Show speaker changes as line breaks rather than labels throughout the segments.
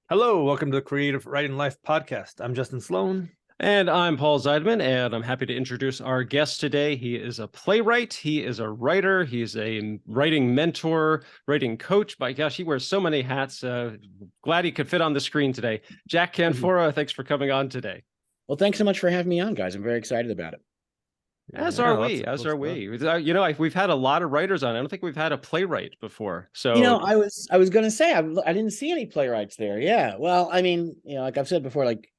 Hello, welcome to the Creative Writing Life podcast. I'm Justin Sloan.
And I'm Paul Zeidman, and I'm happy to introduce our guest today. He is a playwright, he is a writer, he's a writing mentor, writing coach. My gosh, he wears so many hats. Glad he could fit on the screen today. Jack Canfora, thanks for coming on today.
Well, thanks so much for having me on, guys. I'm very excited about it.
As are we. You know, we've had a lot of writers on. I don't think we've had a playwright before. So,
I was going to say I didn't see any playwrights there. Yeah. Well, I mean, like I've said before, like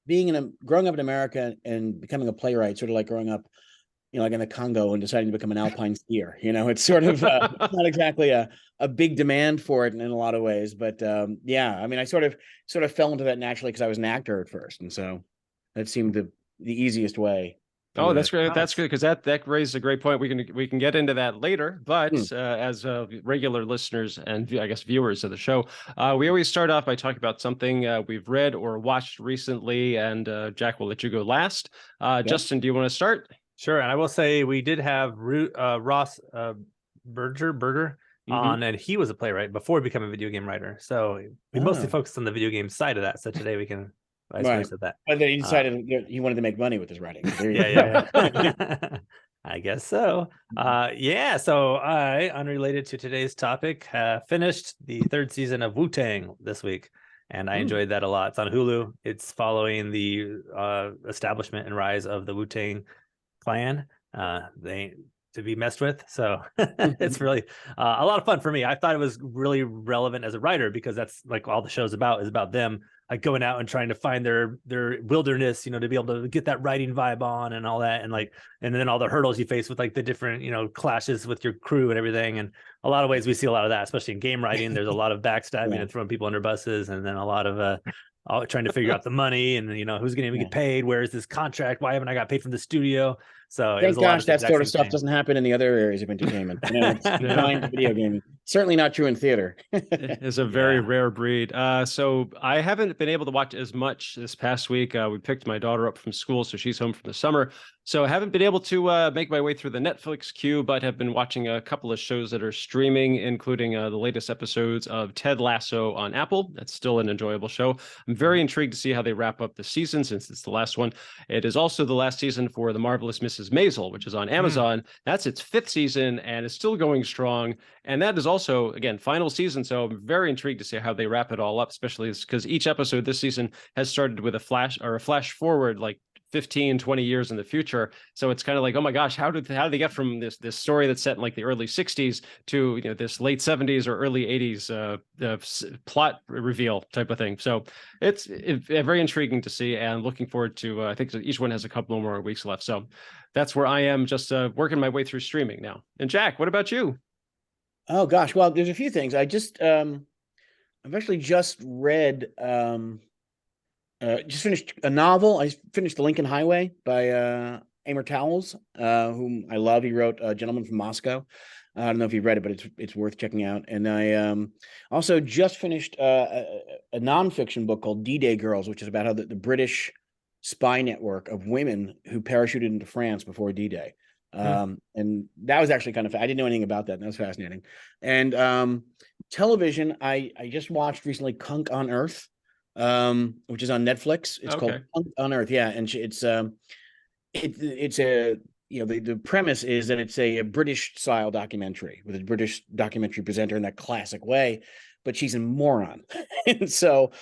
growing up in America and becoming a playwright, sort of like growing up, like in the Congo and deciding to become an alpine skier. It's sort of not exactly a big demand for it in a lot of ways, but yeah. I mean, I sort of fell into that naturally because I was an actor at first, and so that seemed the easiest way.
Oh, that's great. That's good because that raised a great point. We can get into that later. But as regular listeners and I guess viewers of the show, we always start off by talking about something we've read or watched recently. And Jack, we'll let you go last. Justin, do you want to start?
Sure. And I will say we did have Ross Berger on, and he was a playwright before becoming a video game writer. So we mostly focused on the video game side of that. So today we can. Vice versa that.
But then he decided he wanted to make money with his writing.
Yeah. I guess so. So I, unrelated to today's topic, finished the third season of Wu-Tang this week, and I enjoyed that a lot. It's on Hulu. It's following the establishment and rise of the Wu-Tang clan. They ain't to be messed with, so it's really a lot of fun for me. I thought it was really relevant as a writer because that's like all the show's about is about them like going out and trying to find their wilderness, to be able to get that writing vibe on and all that, and then all the hurdles you face with like the different clashes with your crew and everything. And a lot of ways we see a lot of that, especially in game writing. There's a lot of backstabbing and throwing people under buses, and then a lot of trying to figure out the money and who's going to get paid, where is this contract, why haven't I got paid from the studio? So
thank gosh that sort of stuff doesn't happen in the other areas of entertainment. It's fine to video gaming. Certainly not true in theater.
It's a very rare breed. So I haven't been able to watch as much this past week. We picked my daughter up from school, so she's home from the summer. So I haven't been able to make my way through the Netflix queue, but have been watching a couple of shows that are streaming, including the latest episodes of Ted Lasso on Apple. That's still an enjoyable show. I'm very intrigued to see how they wrap up the season since it's the last one. It is also the last season for The Marvelous Mrs. Maisel, which is on Amazon. That's its 5th season, and it's still going strong. And that is also, again, final season. So I'm very intrigued to see how they wrap it all up, especially because each episode this season has started with a flash forward, like 15, 20 years in the future. So it's kind of like, oh my gosh, how did they get from this story that's set in like the early 60s to this late 70s or early 80s plot reveal type of thing. So it's very intriguing to see, and looking forward to I think each one has a couple more weeks left. So that's where I am, just working my way through streaming now. And Jack, what about you?
Oh gosh, well, there's a few things. I just I've actually just read just finished a novel. I finished The Lincoln Highway by Amor Towles, whom I love. He wrote Gentleman from Moscow. I don't know if you've read it, but it's worth checking out. And I also just finished a nonfiction book called D-Day Girls, which is about how the British spy network of women who parachuted into France before D-Day. And that was actually kind of, I didn't know anything about that, and that was fascinating. And television, I just watched recently Kunk on Earth, which is on Netflix. It's called Kunk on Earth. Yeah. And it's a, the premise is that it's a British style documentary with a British documentary presenter in that classic way, but she's a moron. And so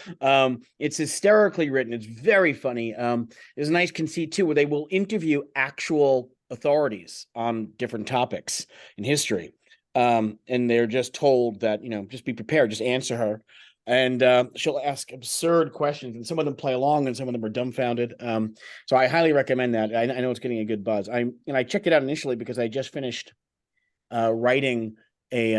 it's hysterically written. It's very funny. There's a nice conceit too, where they will interview actual authorities on different topics in history. And they're just told that, just be prepared, just answer her. And she'll ask absurd questions, and some of them play along and some of them are dumbfounded. So I highly recommend that. I know it's getting a good buzz. I checked it out initially because I just finished writing a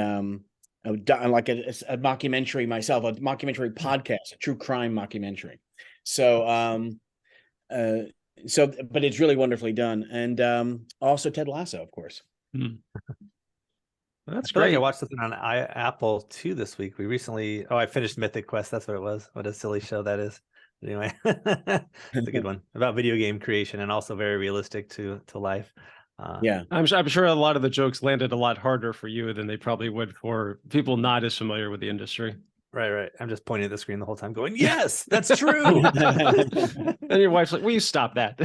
mockumentary myself, a mockumentary podcast, a true crime mockumentary. So but it's really wonderfully done. And also Ted Lasso, of course.
That's great. Like I watched something on Apple too this week. We recently, I finished Mythic Quest. That's what it was. What a silly show that is. Anyway, it's a good one about video game creation and also very realistic to life.
Yeah,
I'm sure a lot of the jokes landed a lot harder for you than they probably would for people not as familiar with the industry.
Right. I'm just pointing at the screen the whole time going, yes, that's true.
And your wife's like, will you stop that?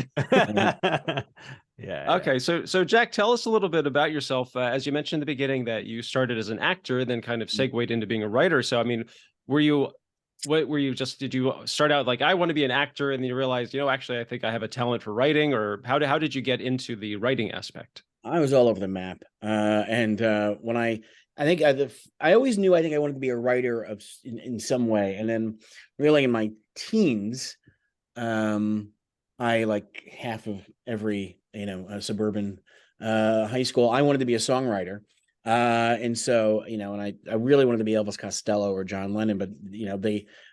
Yeah.
Okay. So Jack, tell us a little bit about yourself. As you mentioned in the beginning that you started as an actor, then kind of segued into being a writer. So, I mean, did you start out like, I want to be an actor, and then you realized, actually, I think I have a talent for writing, or how did you get into the writing aspect?
I was all over the map. When I always knew, I think I wanted to be a writer in some way. And then really in my teens, I like half of every, suburban high school, I wanted to be a songwriter. And so, and I really wanted to be Elvis Costello or John Lennon, but,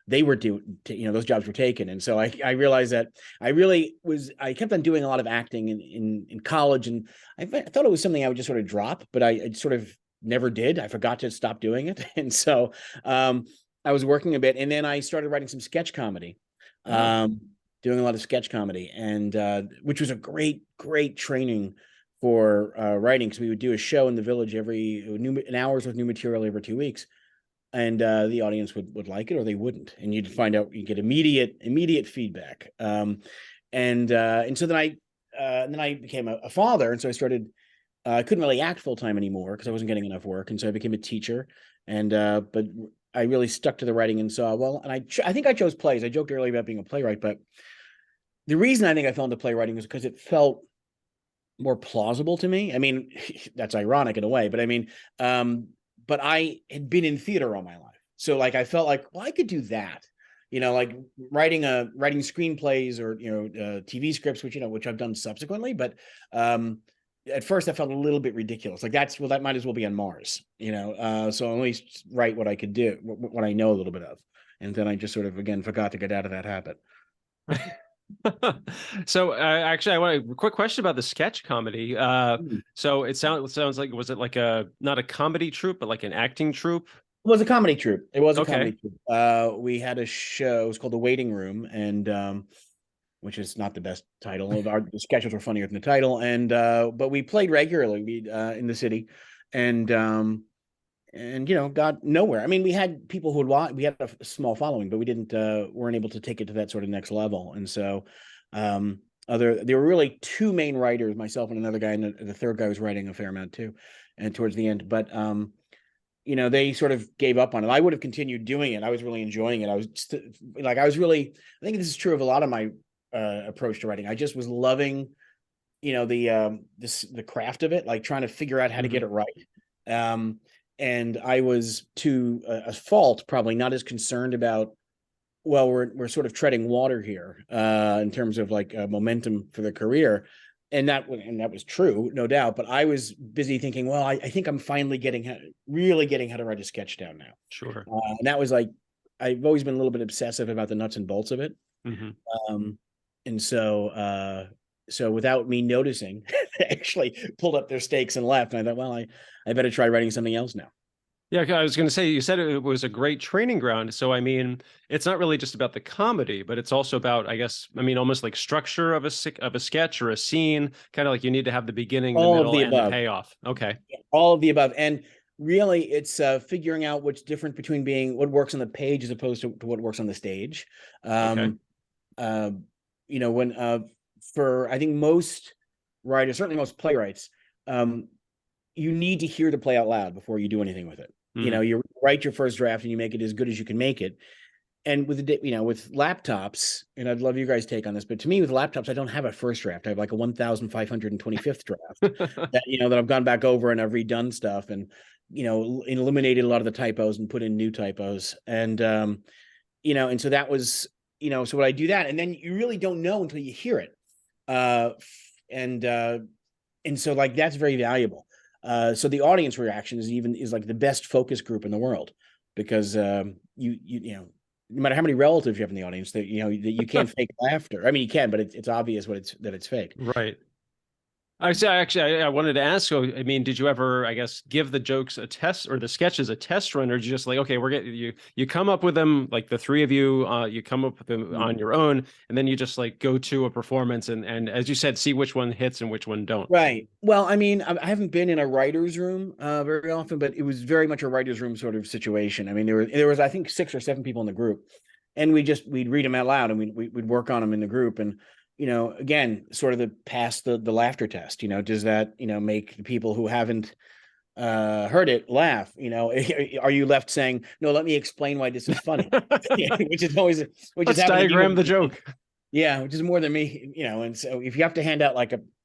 they were those jobs were taken. And so I realized that I kept on doing a lot of acting in college, and I thought it was something I would just sort of drop, but I sort of never did. I forgot to stop doing it. And so I was working a bit, and then I started writing some sketch comedy, doing a lot of sketch comedy, and which was a great training for writing, because we would do a show in the Village an hour's with new material every 2 weeks. And the audience would like it or they wouldn't, and you'd find out, you get immediate feedback. And so then I became a father, and so I started. I couldn't really act full time anymore because I wasn't getting enough work, and so I became a teacher. And but I really stuck to the writing and saw, and I think I chose plays. I joked earlier about being a playwright, but the reason I think I fell into playwriting was because it felt more plausible to me. I mean, that's ironic in a way, but I mean. But I had been in theater all my life. So like, I felt like, well, I could do that, like writing screenplays or, TV scripts, which I've done subsequently. But at first I felt a little bit ridiculous. Like that might as well be on Mars, so I'll at least write what I could do, what I know a little bit of. And then I just sort of, again, forgot to get out of that habit.
So actually, I want a quick question about the sketch comedy. So it sounds like, was it like not a comedy troupe, but like an acting troupe?
It was a comedy troupe. Comedy troupe. We had a show. It was called The Waiting Room, and which is not the best title. The sketches were funnier than the title, and but we played regularly in the city, and got nowhere. I mean, we had people who would watch. We had a small following, but we weren't able to take it to that sort of next level. And so, there were really two main writers, myself and another guy, and the third guy was writing a fair amount too, and towards the end. But they sort of gave up on it. I would have continued doing it. I was really enjoying it. I was just, I think this is true of a lot of my approach to writing. I just was loving, the craft of it, like trying to figure out how to get it right. And I was, to a fault, probably not as concerned about, well, we're sort of treading water here in terms of like momentum for the career. And that was true, no doubt. But I was busy thinking, well, I think I'm finally really getting how to write a sketch down now.
Sure.
And that was like, I've always been a little bit obsessive about the nuts and bolts of it. And so without me noticing, they actually pulled up their stakes and left. And I thought, well, I better try writing something else now.
Yeah, I was going to say, you said it was a great training ground. So, I mean, it's not really just about the comedy, but it's also about, I guess, almost like structure of a sketch or a scene, kind of like you need to have the beginning, the middle, and the payoff. Okay.
All of the above. And really, it's figuring out what's different between what works on the page as opposed to what works on the stage. For I think most writers, certainly most playwrights, you need to hear the play out loud before you do anything with it. You write your first draft and you make it as good as you can make it. And with with laptops, and I'd love your guys' take on this, but to me, with laptops, I don't have a first draft. I have like a 1,525th draft that I've gone back over and I've redone stuff and eliminated a lot of the typos and put in new typos. And and so that was so when I do that, and then you really don't know until you hear it. And so like that's very valuable. So the audience reaction is like the best focus group in the world, because no matter how many relatives you have in the audience, that you can't fake laughter. I mean, you can, but it's obvious that it's fake.
Right. I wanted to ask. So, I mean, did you ever, I guess, give the jokes a test or the sketches a test run, or did you just like, okay, we're getting you. You come up with them, like the three of you. You come up with them on your own, and then you just like go to a performance, and as you said, see which one hits and which one don't.
Right. Well, I mean, I haven't been in a writer's room very often, but it was very much a writer's room sort of situation. I mean, there was I think 6 or 7 people in the group, and we'd read them out loud, and we'd work on them in the group. And again, sort of pass the laughter test. Does that make the people who haven't heard it laugh? Are you left saying, no, let me explain why this is funny? Which is always
Let's diagram the joke.
Yeah, which is more than me, and so if you have to hand out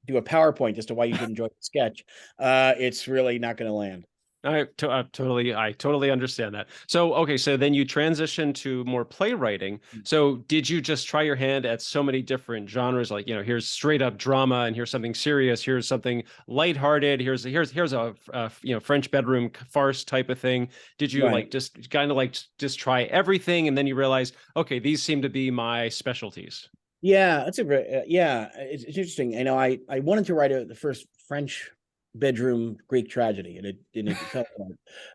do a PowerPoint as to why you did enjoy the sketch, it's really not going to land.
I totally understand that. So, okay, so then you transition to more playwriting. So did you just try your hand at so many different genres? Like, here's straight up drama, and here's something serious. Here's something lighthearted. Here's a French bedroom farce type of thing. Did you just kind of just try everything, and then you realize, okay, these seem to be my specialties?
Yeah, that's it's interesting. I wanted to write the first French bedroom Greek tragedy, and it fell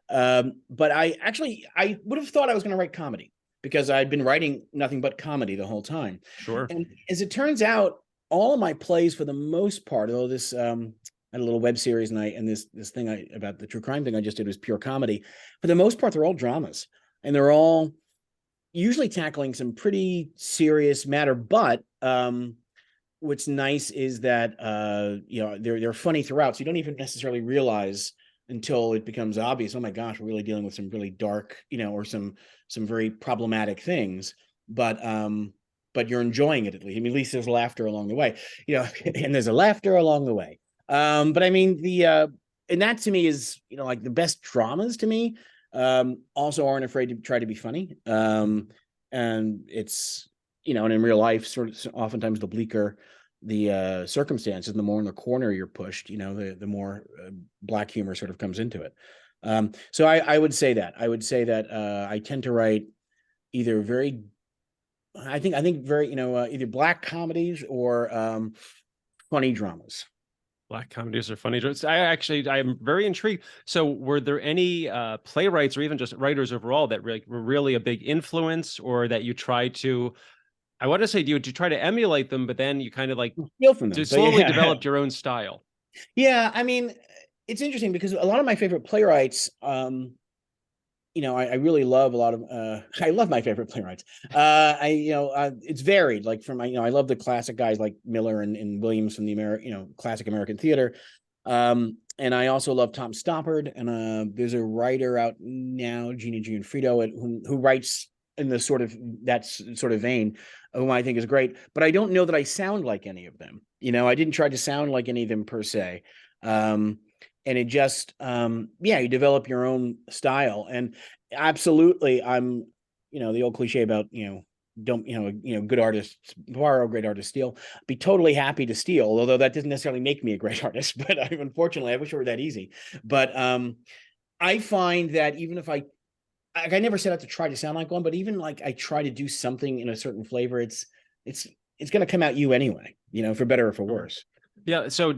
apart. But I would have thought I was going to write comedy, because I'd been writing nothing but comedy the whole time.
Sure.
And as it turns out, all of my plays, for the most part, although this I had a little web series, and this thing about the true crime thing I just did was pure comedy. For the most part, they're all dramas, and they're all usually tackling some pretty serious matter. But what's nice is that they're funny throughout, so you don't even necessarily realize until it becomes obvious, oh my gosh, we're really dealing with some really dark, or some very problematic things. But you're enjoying it, at least. I mean, at least there's laughter along the way, and there's a laughter along the way. But I mean, and that to me is, like the best dramas to me also aren't afraid to try to be funny. And it's, and in real life, sort of oftentimes the bleaker the circumstances, the more in the corner you're pushed, the more black humor sort of comes into it. So I would say that. I tend to write either very, I think very, either black comedies or funny dramas.
Black comedies are funny. I'm very intrigued. So were there any playwrights or even just writers overall that were really a big influence, or that you tried to, I want to say, you try to emulate them, but then you kind of
steal from them,
slowly developed your own style?
Yeah, I mean, it's interesting because a lot of my favorite playwrights, I really love a lot of, I love my favorite playwrights. It's varied. Like from, I love the classic guys like Miller and Williams from the classic American theater. And I also love Tom Stoppard. And there's a writer out now, Gina Gianfrido, who writes in the sort of vein, whom I think is great. But I don't know that I sound like any of them. I didn't try to sound like any of them per se. And it just, you develop your own style. And absolutely, I'm, the old cliche about, don't, good artists borrow, great artists steal. Be totally happy to steal, although that doesn't necessarily make me a great artist. But unfortunately, I wish it were that easy. But I find that even if I never set out to try to sound like one, but even like I try to do something in a certain flavor, it's going to come out you anyway, for better or for worse.
Yeah. So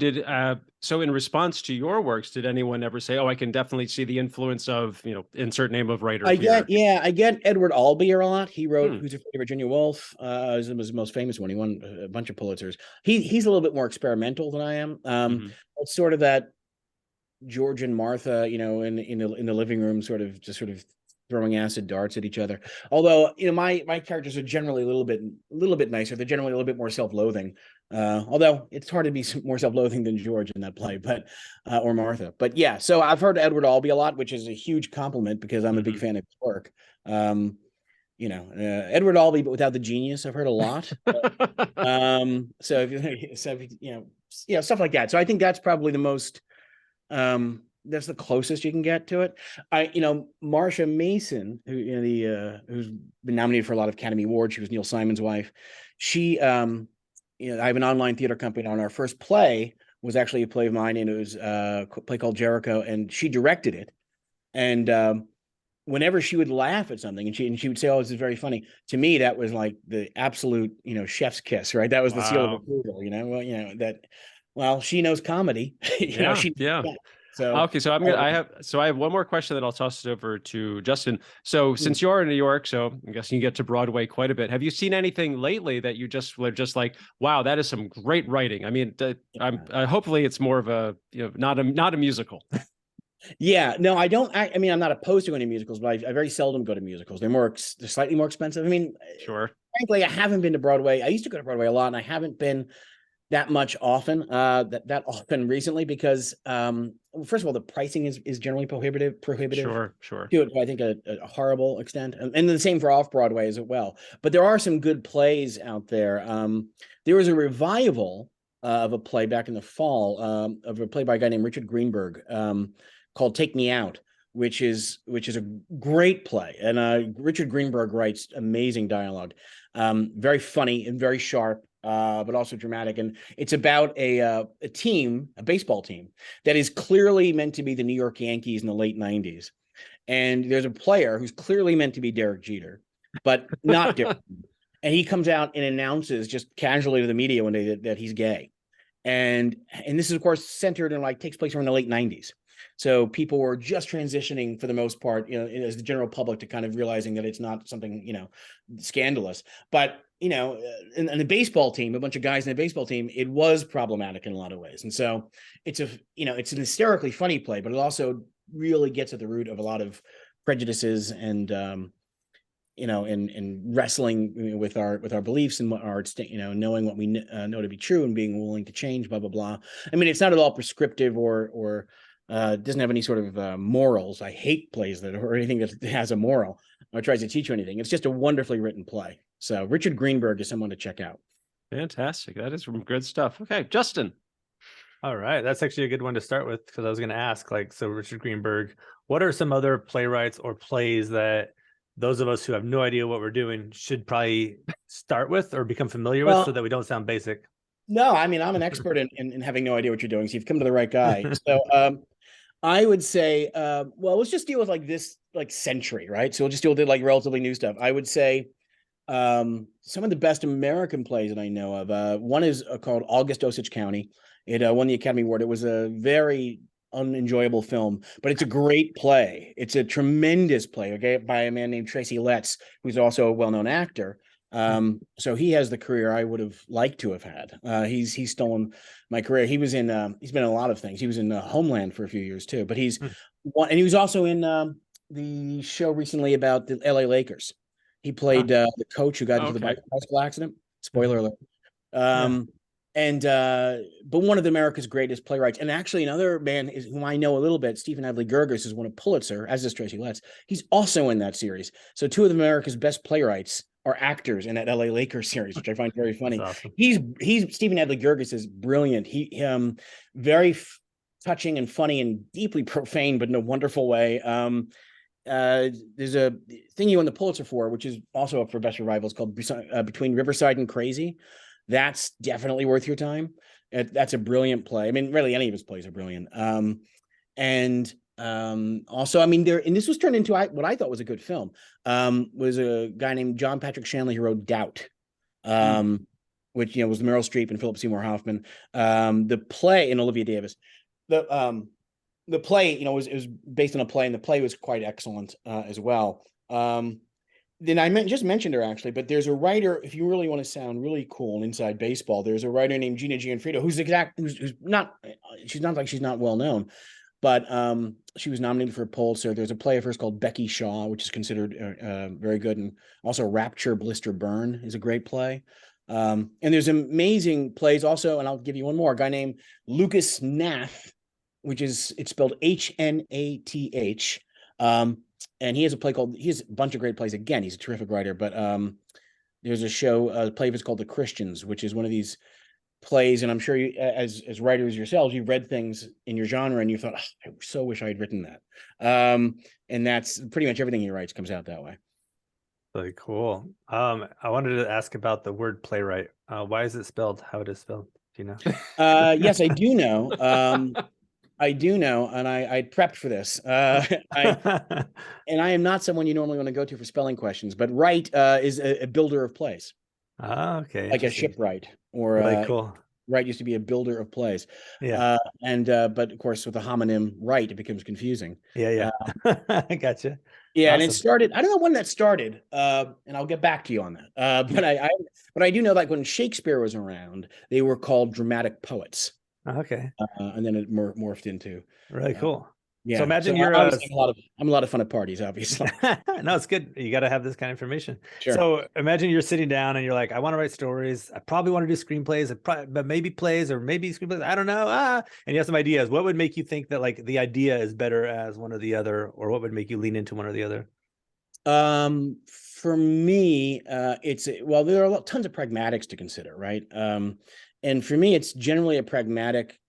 so in response to your works, did anyone ever say, "Oh, I can definitely see the influence of, insert name of writer"? I
get Edward Albee a lot. He wrote Who's Afraid of Virginia Woolf. Was the most famous one. He won a bunch of Pulitzers. He's a little bit more experimental than I am. It's sort of that George and Martha, in the living room, sort of throwing acid darts at each other. Although, my characters are generally a little bit nicer. They're generally a little bit more self-loathing. Although it's hard to be more self-loathing than George in that play, but or Martha. But yeah, so I've heard Edward Albee a lot, which is a huge compliment because I'm a big fan of his work. Edward Albee, but without the genius, I've heard a lot. So stuff like that. So I think that's probably the most. That's the closest you can get to it. Marsha Mason, who's been nominated for a lot of Academy Awards. She was Neil Simon's wife. She, I have an online theater company. On our first play was actually a play of mine, and it was a play called Jericho, and she directed it. And whenever she would laugh at something, and she would say, "Oh, this is very funny," to me that was like the absolute chef's kiss, right? That was the seal of approval. That. well, she knows comedy. You know,
yeah.
So
okay, so I have one more question that I'll toss it over to Justin. So since you're in New York, so I'm guessing you get to Broadway quite a bit. Have you seen anything lately that you just were just like, wow, that is some great writing? I mean, hopefully it's more of a, not a musical.
Yeah, no, I don't. I mean, I'm not opposed to any musicals, but I very seldom go to musicals. They're slightly more expensive. I mean,
Sure.
Frankly, I haven't been to Broadway. I used to go to Broadway a lot, and I haven't been that much often, that often recently, because first of all, the pricing is generally prohibitive.
Sure.
To it, I think a horrible extent, and the same for off Broadway as well. But there are some good plays out there. There was a revival of a play back in the fall of a play by a guy named Richard Greenberg called "Take Me Out," which is a great play. And Richard Greenberg writes amazing dialogue, very funny and very sharp, but also dramatic. And it's about a baseball team that is clearly meant to be the New York Yankees in the late 90s. And there's a player who's clearly meant to be Derek Jeter, but not Derek. And he comes out and announces just casually to the media one day that he's gay. And this is, of course, centered and takes place around the late 90s. So people were just transitioning for the most part, as the general public, to kind of realizing that it's not something, scandalous. But, in the baseball team, a bunch of guys in the baseball team, it was problematic in a lot of ways. And so it's it's an hysterically funny play, but it also really gets at the root of a lot of prejudices and, and wrestling with our beliefs and our, knowing what we know to be true and being willing to change, blah, blah, blah. I mean, it's not at all prescriptive or doesn't have any sort of morals. I hate plays or anything that has a moral or tries to teach you anything. It's just a wonderfully written play. So Richard Greenberg is someone to check out.
Fantastic. That is some good stuff. Okay, Justin.
All right. That's actually a good one to start with, because I was going to ask, so Richard Greenberg, what are some other playwrights or plays that those of us who have no idea what we're doing should probably start with or become familiar with, so that we don't sound basic?
No, I mean, I'm an expert in having no idea what you're doing. So you've come to the right guy. So I would say, well, let's just deal with this century, right? So we'll just deal with relatively new stuff. I would say some of the best American plays that I know of. One is called August Osage County. It won the Academy Award. It was a very unenjoyable film, but it's a great play. It's a tremendous play, okay, by a man named Tracy Letts, who's also a well-known actor. So he has the career I would have liked to have had. He's stolen my career. He's been in a lot of things. He was in Homeland for a few years too, but and he was also in the show recently about the LA Lakers. He played the coach who got into the bicycle accident. Spoiler alert. But one of America's greatest playwrights, and actually another man whom I know a little bit, Stephen Adly Guirgis, has won a Pulitzer, as does Tracy Letts. He's also in that series. So two of America's best playwrights are actors in that LA Lakers series, which I find very funny.
Awesome.
He's Stephen Adly Guirgis is brilliant. He very touching and funny and deeply profane, but in a wonderful way. There's a thing he won the Pulitzer for, which is also up for best revival. It's called Between Riverside and Crazy. That's definitely worth your time. That's a brilliant play. I mean, really, any of his plays are brilliant. Also, I mean, this was turned into what I thought was a good film. Was a guy named John Patrick Shanley who wrote Doubt, which was Meryl Streep and Philip Seymour Hoffman. The play, and Olivia Davis. The play, it was based on a play, and the play was quite excellent as well. Then I just mentioned her actually, but there's a writer. If you really want to sound really cool and inside baseball, there's a writer named Gina Gianfrido who's not she's not well known, but she was nominated for a Pulitzer. There's a play of hers called Becky Shaw, which is considered very good, and also Rapture, Blister, Burn is a great play. And there's amazing plays also, and I'll give you one more. A guy named Lucas Nath, it's spelled Hnath. And he has a bunch of great plays. Again, he's a terrific writer, but there's a play of his called The Christians, which is one of these plays. And I'm sure you, as writers yourselves, you've read things in your genre and you thought, I so wish I had written that. And that's pretty much everything he writes comes out that way.
Really cool. I wanted to ask about the word playwright. Why is it spelled how it is spelled? Do you know?
Yes, I do know. I do know, and I prepped for this. And I am not someone you normally want to go to for spelling questions, but right is a builder of plays.
Okay.
Like a shipwright or
really cool.
Wright used to be a builder of plays.
Yeah.
But of course, with the homonym Wright, it becomes confusing.
Yeah. I gotcha.
Yeah, and it
Awesome.
started. I don't know when that started, and I'll get back to you on that. But I do know, like when Shakespeare was around, they were called dramatic poets,
Okay.
and then it morphed into.
Really cool.
Yeah.
So imagine
So
you're
obviously I'm a lot of fun at parties, obviously.
no, it's good. You got to have this kind of information.
Sure.
So imagine you're sitting down and you're like, I want to write stories. I probably want to do screenplays, but maybe plays or maybe screenplays. I don't know. And you have some ideas. What would make you think that like the idea is better as one or the other, or what would make you lean into one or the other?
For me, there are tons of pragmatics to consider, right? And for me, it's generally a pragmatic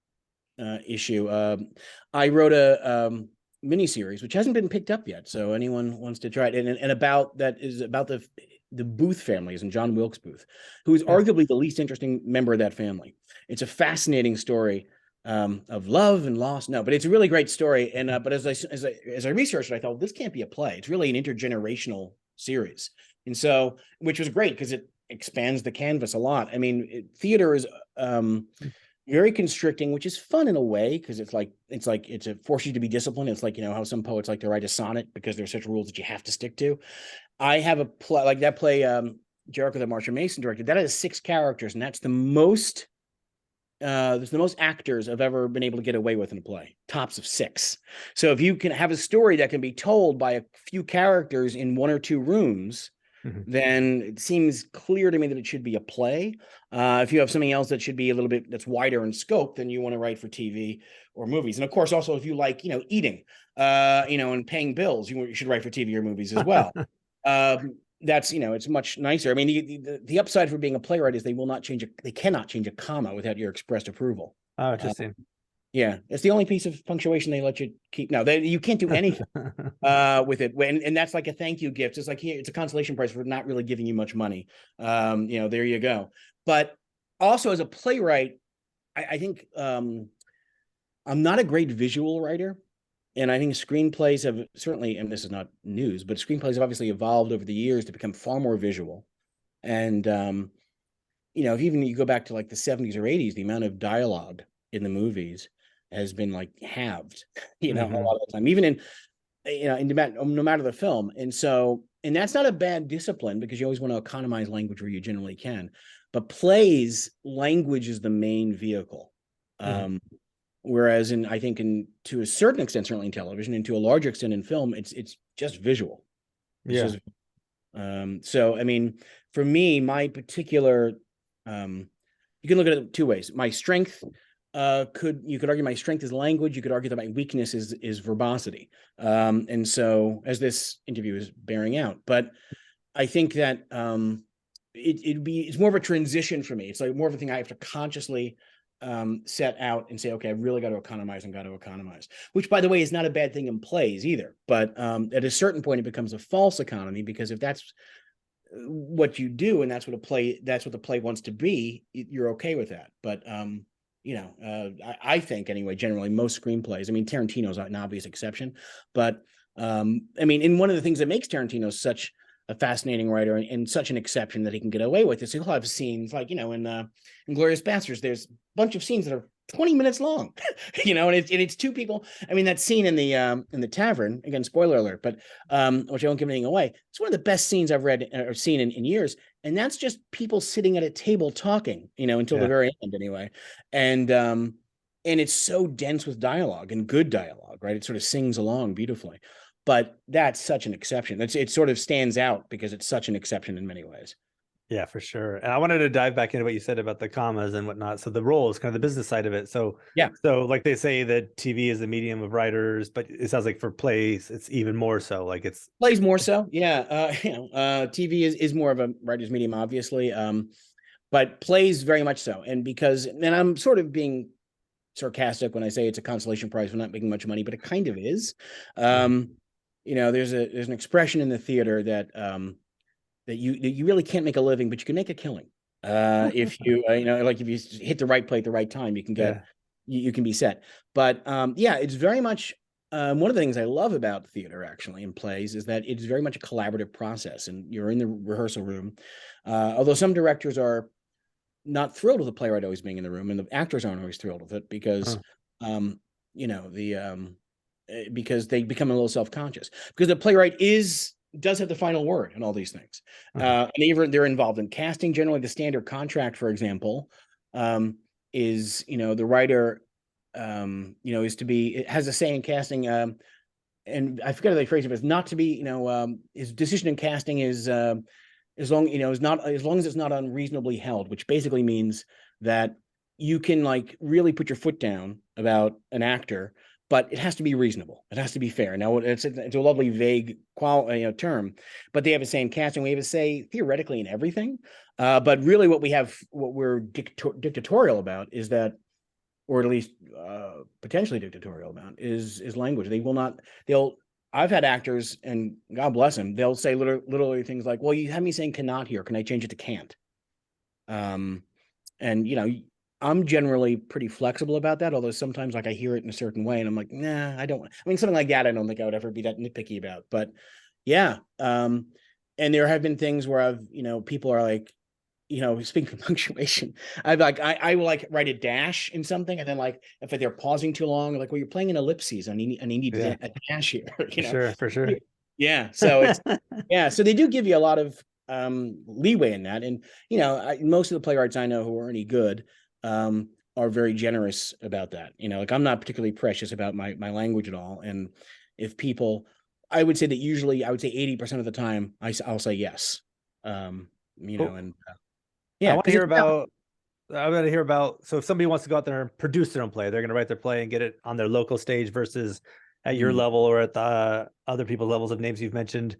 issue. I wrote a miniseries which hasn't been picked up yet, so anyone wants to try it, and about the Booth families and John Wilkes Booth, who is arguably the least interesting member of that family. It's a fascinating story of love and loss. No, but it's a really great story. And but as I researched it, I thought, this can't be a play. It's really an intergenerational series, and so which was great because it expands the canvas a lot. I mean, theater is very constricting, which is fun in a way because it forces you to be disciplined. It's like, you know, how some poets like to write a sonnet because there's such rules that you have to stick to. I have a play like that play, Jericho that Marsha Mason directed. That has 6 characters, and that's the most. There's the most actors I've ever been able to get away with in a play, tops of 6. So if you can have a story that can be told by a few characters in 1 or 2 rooms, then it seems clear to me that it should be a play. If you have something else that should be a little bit that's wider in scope, then you want to write for TV or movies. And of course, also if you like, you know, eating, and paying bills, you should write for TV or movies as well. That's, you know, it's much nicer. I mean, the upside for being a playwright is they cannot change a comma without your expressed approval.
Oh, interesting.
Yeah, it's the only piece of punctuation they let you keep. No, you can't do anything with it. And that's like a thank you gift. It's like, here, it's a consolation prize for not really giving you much money. There you go. But also as a playwright, I think I'm not a great visual writer. And I think screenplays have certainly, and this is not news, but screenplays have obviously evolved over the years to become far more visual. And, if even you go back to like the 70s or 80s, the amount of dialogue in the movies has been like halved, a lot of the time, even in no matter the film. And that's not a bad discipline because you always want to economize language where you generally can. But plays, language is the main vehicle. Whereas I think to a certain extent, certainly in television, and to a larger extent in film, it's just visual. So, I mean, for me, my particular, you can look at it 2 ways. My strength, you could argue my strength is language. You could argue that my weakness is verbosity. And so, as this interview is bearing out, but I think that it's more of a transition for me. It's like more of a thing I have to consciously set out and say, okay, I've really got to economize, which by the way, is not a bad thing in plays either. But at a certain point, it becomes a false economy because if that's what you do and that's what the play wants to be, you're okay with that. But I think anyway, generally most screenplays, I mean, Tarantino's an obvious exception, but I mean, and one of the things that makes Tarantino such a fascinating writer and such an exception that he can get away with is he'll have scenes like, in Inglourious Basterds, there's a bunch of scenes that are 20 minutes long, and it's 2 people. I mean, that scene in the tavern, again, spoiler alert, but which I won't give anything away. It's one of the best scenes I've read or seen in years. And that's just people sitting at a table talking, until the very end anyway. And it's so dense with dialogue and good dialogue, right? It sort of sings along beautifully. But that's such an exception. It sort of stands out because it's such an exception in many ways.
Yeah, for sure. And I wanted to dive back into what you said about the commas and whatnot. So the role is kind of the business side of it. So
yeah.
So like they say that TV is the medium of writers, but it sounds like for plays, it's even more so. Like it's
plays more so. Yeah. TV is more of a writer's medium, obviously. But plays very much so. And I'm sort of being sarcastic when I say it's a consolation prize for not making much money, but it kind of is. There's an expression in the theater that you really can't make a living, but you can make a killing. If you if you hit the right play at the right time, you can get you can be set. But it's very much one of the things I love about theater actually in plays is that it's very much a collaborative process, and you're in the rehearsal room. Although some directors are not thrilled with the playwright always being in the room, and the actors aren't always thrilled with it because, because they become a little self-conscious because the playwright does have the final word in all these things. And even they're involved in casting. Generally, the standard contract, for example, is, the writer, is to be, it has a say in casting. And I forget how they phrase it, but it's not to be, his decision in casting is, as long as it's not unreasonably held, which basically means that you can like really put your foot down about an actor, but it has to be reasonable. It has to be fair. Now it's a lovely vague term, but they have a say in casting. We have a say theoretically in everything. But really what we're dictatorial about is that, or at least potentially dictatorial about is language. I've had actors, and God bless them, they'll say literally things like, well, you have me saying cannot here. Can I change it to can't? And, I'm generally pretty flexible about that, although sometimes like I hear it in a certain way and I'm like, nah, I don't. I mean, something like that, I don't think I would ever be that nitpicky about. But yeah. And there have been things where people are like, speaking of punctuation, I will like write a dash in something, and then like if they're pausing too long, like, well, you're playing in ellipses and you need a dash here.
Sure, for sure.
Yeah. So it's so they do give you a lot of leeway in that. And most of the playwrights I know who are any good are very generous about that. Like I'm not particularly precious about my language at all. And if people, I would say that usually I would say 80% of the time I'll say yes. And
I want to hear about, so if somebody wants to go out there and produce their own play, they're going to write their play and get it on their local stage versus at your level or at the other people's levels of names you've mentioned.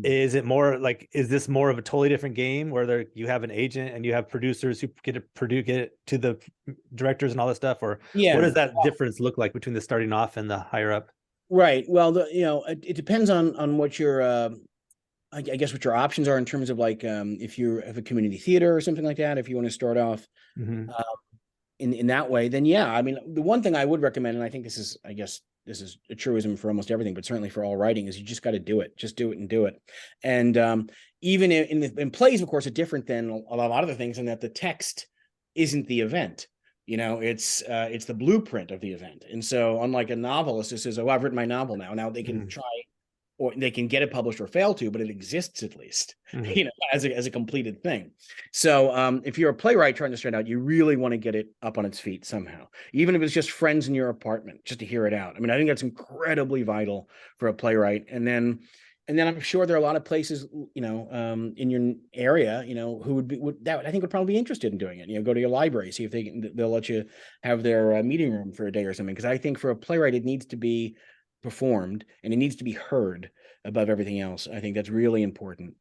Is this more of a totally different game where you have an agent and you have producers who get it to the directors and all this stuff? Or what does that difference look like between the starting off and the higher up?
Right. Well, it depends on what your, I guess what your options are in terms of like, if you have a community theater or something like that, if you want to start off in that way, then yeah. I mean, the one thing I would recommend, and I think this is a truism for almost everything, but certainly for all writing, is you just got to do it. Just do it and do it. And even in plays, of course, are different than a lot of other things in that the text isn't the event. It's the blueprint of the event. And so unlike a novelist who says, oh, I've written my novel now. Now they can try, or they can get it published or fail to, but it exists at least, as a completed thing. So if you're a playwright trying to start out, you really want to get it up on its feet somehow, even if it's just friends in your apartment, just to hear it out. I mean, I think that's incredibly vital for a playwright. And then I'm sure there are a lot of places, in your area, who I think would probably be interested in doing it. Go to your library, see if they'll let you have their meeting room for a day or something. Because I think for a playwright, it needs to be performed and it needs to be heard above everything else. I think that's really important.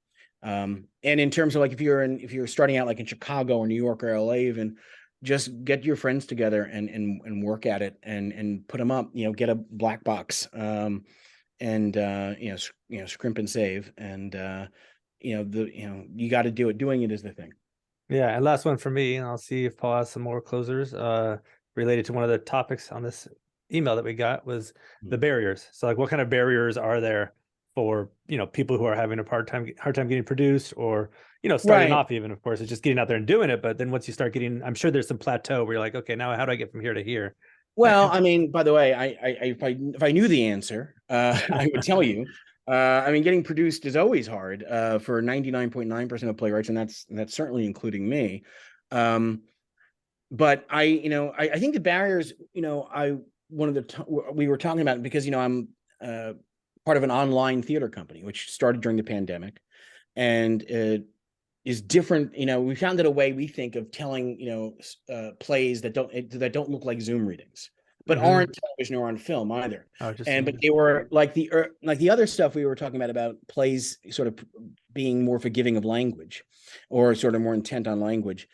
And in terms of like if you're starting out like in Chicago or New York or LA, even just get your friends together and work at it and put them up. Get a black box and scrimp and save, and you got to do it. Doing it is the thing.
Yeah, and last one for me, and I'll see if Paul has some more closers related to one of the topics on this email that we got was the barriers. So like what kind of barriers are there for people who are having a hard time getting produced, or starting off, even, of course, it's just getting out there and doing it, but then once you start getting, I'm sure there's some plateau where you're like, okay, now how do I get from here to here?
Well, I mean, by the way, if I knew the answer, I would tell you. I mean, getting produced is always hard for 99.9% of playwrights, and that's certainly including me. But I think the barriers, we were talking about, because I'm part of an online theater company which started during the pandemic, and it is different. We found it a way, we think, of telling plays that don't look like Zoom readings, but aren't television or on film either. But they were like the other stuff we were talking about plays sort of being more forgiving of language, or sort of more intent on language.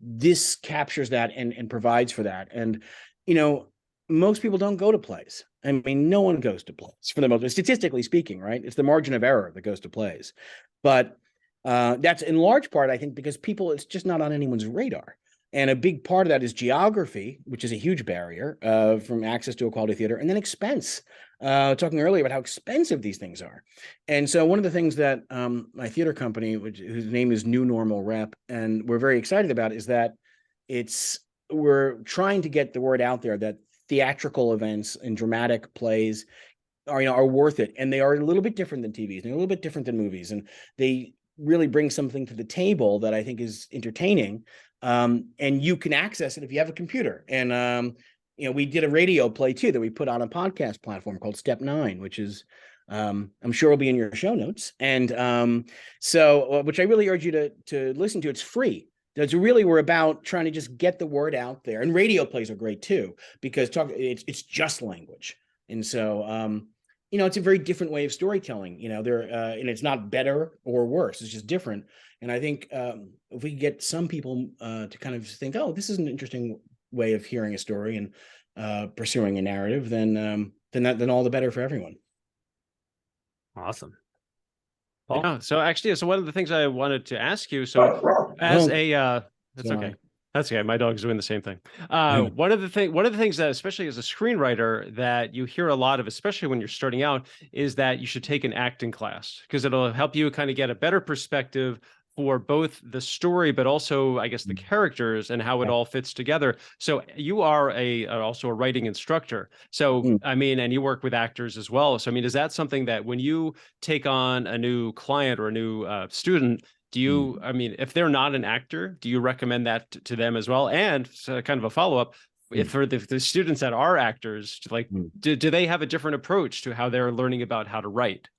This captures that and provides for that. And most people don't go to plays. I mean, no one goes to plays for the most, statistically speaking, right? It's the margin of error that goes to plays. But that's in large part, I think, because it's just not on anyone's radar. And a big part of that is geography, which is a huge barrier from access to a quality theater, and then expense. talking earlier about how expensive these things are. And so one of the things that my theater company, whose name is New Normal Rep, and we're very excited about, is that we're trying to get the word out there that theatrical events and dramatic plays are worth it. And they are a little bit different than TVs. They're a little bit different than movies. And they really bring something to the table that I think is entertaining. And you can access it if you have a computer. And, we did a radio play too that we put on a podcast platform called Step 9, which is, I'm sure will be in your show notes. And which I really urge you to listen to. It's free. That's really, we're about trying to just get the word out there. And radio plays are great too, because it's just language. And so, it's a very different way of storytelling, and it's not better or worse. It's just different. And I think if we get some people to kind of think, oh, this is an interesting way of hearing a story and pursuing a narrative, then all the better for everyone.
Awesome.
Paul? Yeah, so one of the things I wanted to ask you, so as that's okay. That's okay. My dog's doing the same thing. One of the things that, especially as a screenwriter, that you hear a lot of, especially when you're starting out, is that you should take an acting class, because it'll help you kind of get a better perspective for both the story, but also, I guess, the characters and how it all fits together. So you are also a writing instructor. So, I mean, and you work with actors as well. So, I mean, is that something that when you take on a new client or a new student, do you, I mean, if they're not an actor, do you recommend that to them as well? And kind of a follow-up, if for the students that are actors, like, do they have a different approach to how they're learning about how to write?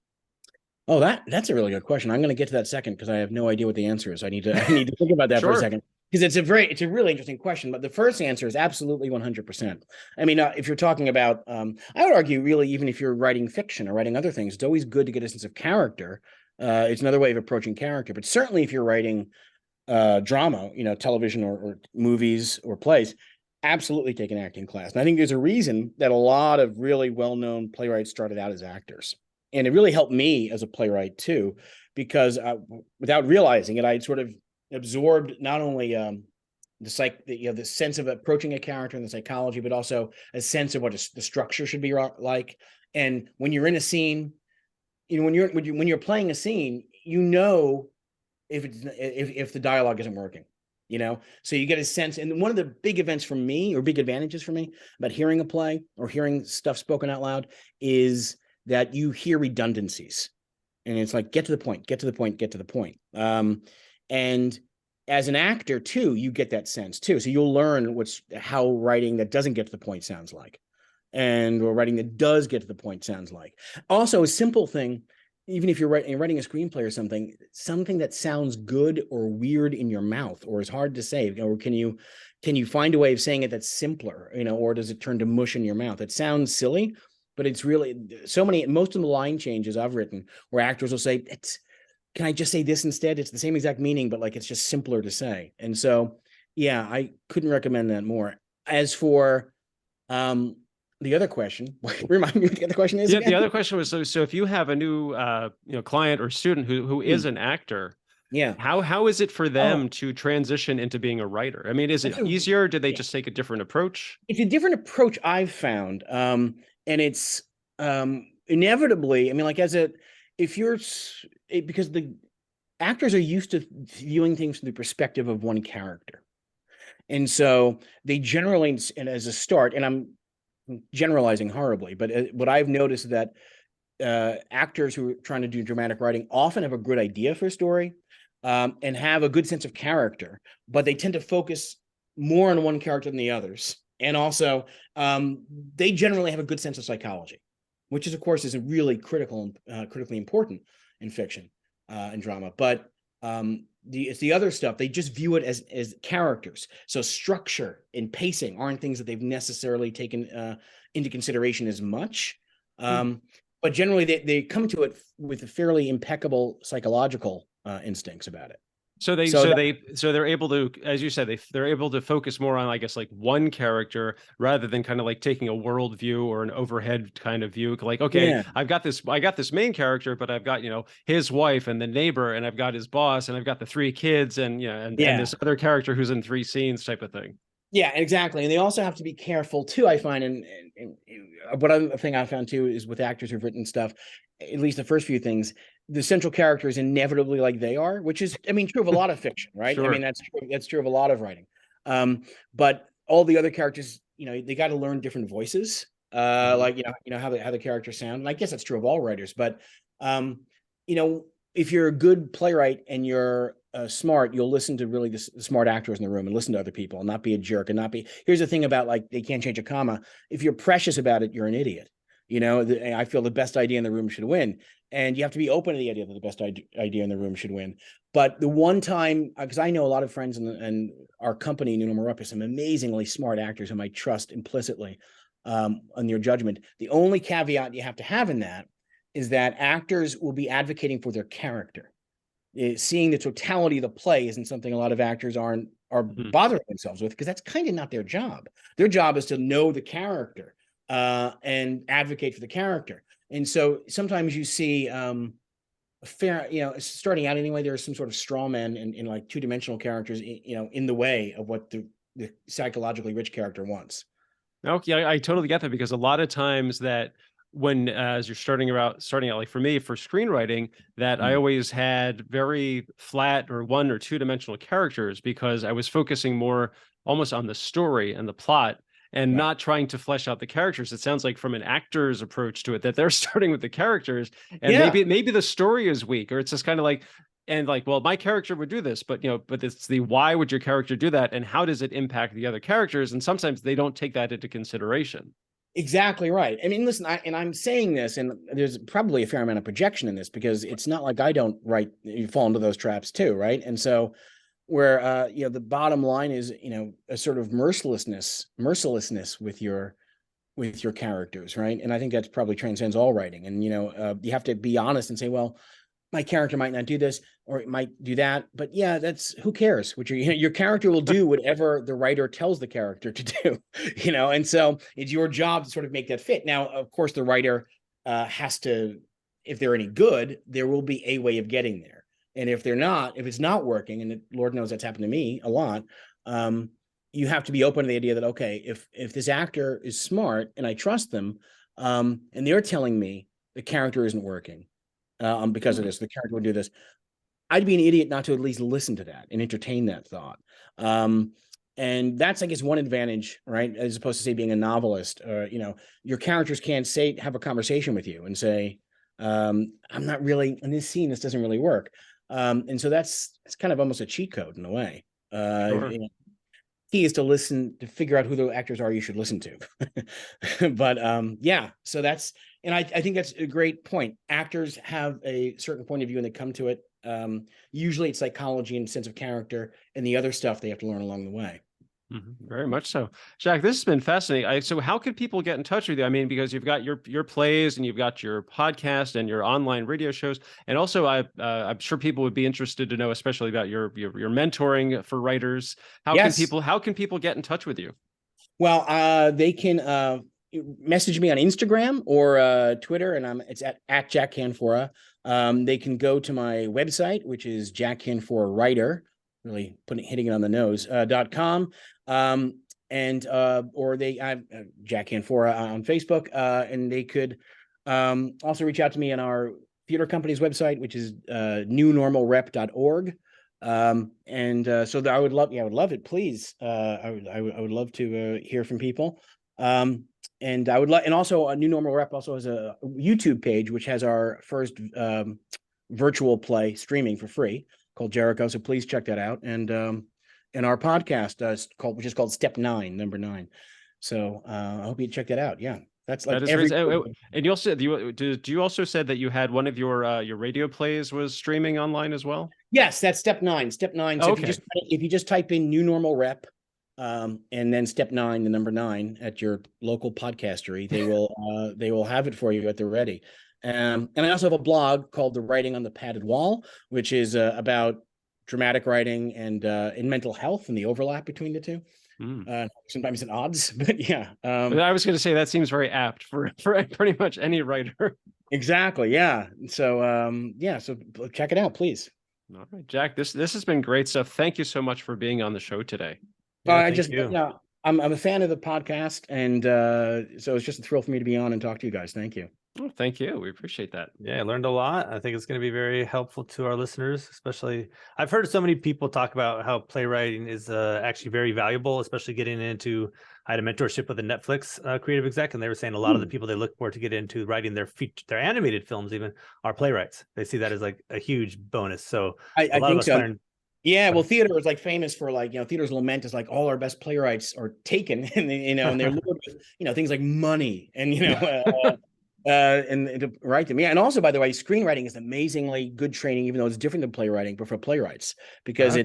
Oh, that's a really good question. I'm going to get to that second, because I have no idea what the answer is. I need to think about that for a second, because it's a really interesting question. But the first answer is absolutely 100%. I mean, if you're talking about, I would argue, really, even if you're writing fiction or writing other things, it's always good to get a sense of character. It's another way of approaching character. But certainly, if you're writing drama, television or movies or plays, absolutely take an acting class. And I think there's a reason that a lot of really well-known playwrights started out as actors. And it really helped me as a playwright too, because without realizing it, I sort of absorbed not only the sense of approaching a character and the psychology, but also a sense of what the structure should be like. And when you're in a scene, when you're playing a scene, if the dialogue isn't working, so you get a sense. And one of the big events for me, or big advantages for me, about hearing a play or hearing stuff spoken out loud, is that you hear redundancies, and it's like, get to the point. And as an actor too, you get that sense too. So you'll learn how writing that doesn't get to the point sounds like, or writing that does get to the point sounds like. Also, a simple thing, even if you're writing a screenplay or something that sounds good or weird in your mouth, or is hard to say, or can you find a way of saying it that's simpler, or does it turn to mush in your mouth? It sounds silly, but it's really most of the line changes I've written where actors will say, can I just say this instead? It's the same exact meaning, but it's just simpler to say. And so, yeah, I couldn't recommend that more. As for the other question, remind me what the other question is.
Yeah, the other question was, so if you have a new client or student who is an actor, how is it for them to transition into being a writer? I mean, is it easier? Did they just take a different approach?
It's a different approach I've found. And it's inevitably, I mean, because the actors are used to viewing things from the perspective of one character. And so they generally, and as a start, and I'm generalizing horribly, but what I've noticed is that actors who are trying to do dramatic writing often have a good idea for a story and have a good sense of character, but they tend to focus more on one character than the others. And also, they generally have a good sense of psychology, which is, of course, is really critically important in fiction and drama. But it's the other stuff. They just view it as characters. So structure and pacing aren't things that they've necessarily taken into consideration as much. But generally, they come to it with a fairly impeccable psychological instincts about it.
So they're able to, as you said, they're able to focus more on, I guess, one character rather than kind of taking a world view or an overhead kind of view. I've got this main character, but I've got, his wife and the neighbor, and I've got his boss, and I've got the 3 kids, and this other character who's in 3 scenes type of thing.
Yeah, exactly. And they also have to be careful too, I find. And what other thing I found too is with actors who've written stuff, at least the first few things, the central character is inevitably like they are, which is, I mean, true of a lot of fiction, right?
Sure.
I mean, that's true of a lot of writing. But all the other characters, you know, they got to learn different voices, like how the characters sound. And I guess that's true of all writers. But you know, if you're a good playwright and you're smart, you'll listen to really the smart actors in the room and listen to other people and not be a jerk and not be. Here's the thing about like they can't change a comma. If you're precious about it, you're an idiot. You know, I feel the best idea in the room should win, and you have to be open to the idea that the best idea in the room should win. But the one time, because I know a lot of friends and our company, New Normal Rep, is some amazingly smart actors whom I trust implicitly on your judgment. The only caveat you have to have in that is that actors will be advocating for their character. Seeing the totality of the play isn't something a lot of actors are bothering themselves with, because that's kind of not their job. Their job is to know the character and advocate for the character. And so sometimes you see fair, you know, starting out anyway, there's some sort of straw man in like two-dimensional characters, you know, in the way of what the psychologically rich character wants.
Okay, I totally get that, because a lot of times that when as you're starting out like for me for screenwriting, that I always had very flat or one or two dimensional characters, because I was focusing more almost on the story and the plot and not trying to flesh out the characters. It sounds like from an actor's approach to it that they're starting with the characters, and maybe the story is weak, or it's just kind of like, and like, well, my character would do this, but but it's the why would your character do that, and how does it impact the other characters? And sometimes they don't take that into consideration.
Exactly right. I mean, listen, I'm saying this, and there's probably a fair amount of projection in this, because it's not like I don't write, you fall into those traps too, right? And so where the bottom line is, a sort of mercilessness with your characters, right? And I think that probably transcends all writing. And you have to be honest and say, well, my character might not do this, or it might do that, but yeah, that's, who cares? Which your character will do whatever the writer tells the character to do, and so it's your job to sort of make that fit. Now, of course, the writer has to, if they're any good, there will be a way of getting there. And if it's not working, and Lord knows that's happened to me a lot, you have to be open to the idea that, okay, if this actor is smart and I trust them, and they're telling me the character isn't working, because of this, the character would do this, I'd be an idiot not to at least listen to that and entertain that thought. And that's, I guess, one advantage, right? As opposed to, say, being a novelist, your characters can't have a conversation with you and say, I'm not really in this scene, this doesn't really work. And so it's kind of almost a cheat code in a way.
Sure.
Key is to figure out who the actors are you should listen to. But so that's, and I think that's a great point. Actors have a certain point of view and they come to it. Usually it's psychology and sense of character, and the other stuff they have to learn along the way.
Very much so. Jack, this has been fascinating. So how can people get in touch with you? I mean, because you've got your plays and you've got your podcast and your online radio shows. And also I'm sure people would be interested to know, especially about your mentoring for writers. How can people get in touch with you?
Well, they can message me on Instagram or Twitter, and it's at Jack Canfora. They can go to my website, which is Jack Canfora Writer, really hitting it on the nose, .com. And or they have Jack Canfora on Facebook, and they could also reach out to me on our theater company's website, which is newnormalrep.org. So I would love it, please. I would love to hear from people. And I would and also New Normal Rep also has a YouTube page, which has our first virtual play streaming for free, called Jericho. So please check that out. And our podcast which is called Step 9, number 9. So I hope you check that out. Yeah, that's like
and you also do you also said that you had one of your radio plays was streaming online as well?
Yes, that's Step 9. Step 9. So if you just type in New Normal Rep, and then Step 9, the number 9, at your local podcastery, they will have it for you at the ready. And I also have a blog called The Writing on the Padded Wall, which is about dramatic writing and in mental health and the overlap between the two. Sometimes at odds, but yeah.
I was going to say that seems very apt for pretty much any writer.
Exactly. Yeah. So so check it out, please.
All right, Jack, this has been great stuff. Thank you so much for being on the show today.
I just I'm a fan of the podcast, and so it's just a thrill for me to be on and talk to you guys. Thank you.
Oh, thank you. We appreciate that.
Yeah, I learned a lot. I think it's going to be very helpful to our listeners, especially I've heard so many people talk about how playwriting is actually very valuable, especially getting into. I had a mentorship with a Netflix creative exec, and they were saying a lot of the people they look for to get into writing their animated films even are playwrights. They see that as like a huge bonus. So
I
lot
think
of us
so.
learn.
Yeah, well, theater is like famous for like, theater's lament is like all our best playwrights are taken, and and they're lured with, things like money and and to write them. Yeah, and also, by the way, screenwriting is amazingly good training, even though it's different than playwriting, but for playwrights, because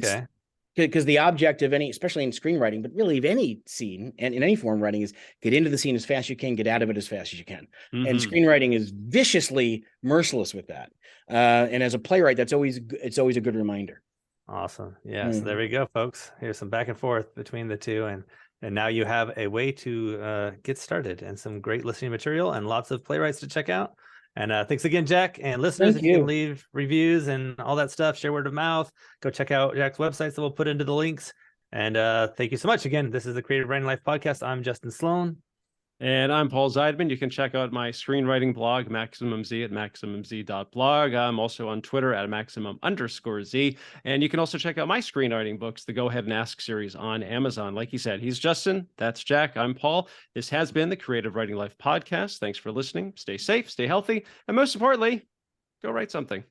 because the object of any, especially in screenwriting, but really of any scene and in any form writing, is get into the scene as fast as you can, get out of it as fast as you can. And screenwriting is viciously merciless with that. And as a playwright, it's always a good reminder.
Awesome. Yeah. So there we go, folks. Here's some back and forth between the two. And now you have a way to get started and some great listening material and lots of playwrights to check out. And thanks again, Jack. And listeners, if you can leave reviews and all that stuff, share word of mouth, go check out Jack's websites that we'll put into the links. And thank you so much. Again, this is the Creative Writing Life Podcast. I'm Justin Sloan.
And I'm Paul Zeidman. You can check out my screenwriting blog, MaximumZ, at MaximumZ.blog. I'm also on Twitter at @maximum_Z. And you can also check out my screenwriting books, the Go Ahead and Ask series on Amazon. Like he said, he's Justin. That's Jack. I'm Paul. This has been the Creative Writing Life Podcast. Thanks for listening. Stay safe, stay healthy, and most importantly, go write something.